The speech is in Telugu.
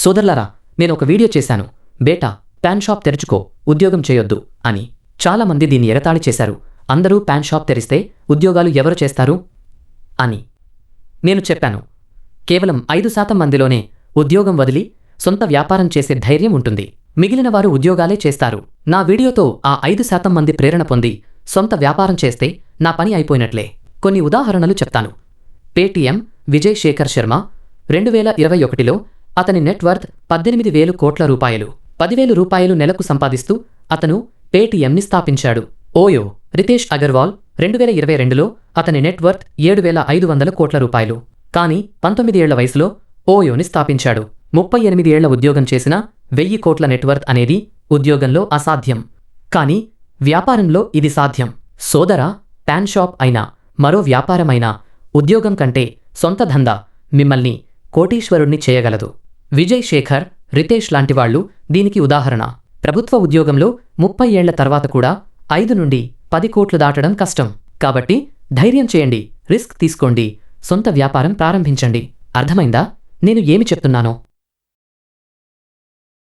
సోదర్లారా, నేనొక వీడియో చేశాను. బేటా, పాన్ షాప్ తెరుచుకో, ఉద్యోగం చేయొద్దు అని. చాలామంది దీన్ని ఎగతాళి చేశారు. అందరూ పాన్ షాప్ తెరిస్తే ఉద్యోగాలు ఎవరు చేస్తారు అని. నేను చెప్పాను, కేవలం 5% మందిలోనే ఉద్యోగం వదిలి సొంత వ్యాపారం చేసే ధైర్యం ఉంటుంది. మిగిలిన వారు ఉద్యోగాలే చేస్తారు. నా వీడియోతో ఆ 5% మంది ప్రేరణ పొంది సొంత వ్యాపారం చేస్తే నా పని అయిపోయినట్లే. కొన్ని ఉదాహరణలు చెప్తాను. పేటీఎం విజయ్ శేఖర్ శర్మ 2021లో అతని నెట్వర్త్ 18,000 కోట్ల రూపాయలు. 10,000 రూపాయలు నెలకు సంపాదిస్తూ అతను పేటీఎంని స్థాపించాడు. ఓయో రితేష్ అగర్వాల్ 2022లో అతని నెట్వర్త్ 7,500 కోట్ల రూపాయలు. కానీ 19 ఏళ్ల వయసులో ఓయోని స్థాపించాడు. 38 ఏళ్ల ఉద్యోగం చేసినా 1000 కోట్ల నెట్వర్త్ అనేది ఉద్యోగంలో అసాధ్యం. కానీ వ్యాపారంలో ఇది సాధ్యం. సోదరా, పాన్ షాప్ అయినా మరో వ్యాపారమైనా ఉద్యోగం కంటే సొంత దందా మిమ్మల్ని కోటీశ్వరుణ్ణి చేయగలదు. విజయ్ శేఖర్, రితేష్ లాంటివాళ్లు దీనికి ఉదాహరణ. ప్రభుత్వ ఉద్యోగంలో 30 ఏళ్ల తర్వాత కూడా 5 నుండి 10 కోట్లు దాటడం కష్టం. కాబట్టి ధైర్యం చేయండి, రిస్క్ తీసుకోండి, సొంత వ్యాపారం ప్రారంభించండి. అర్థమైందా నేను ఏమి చెప్తున్నానో?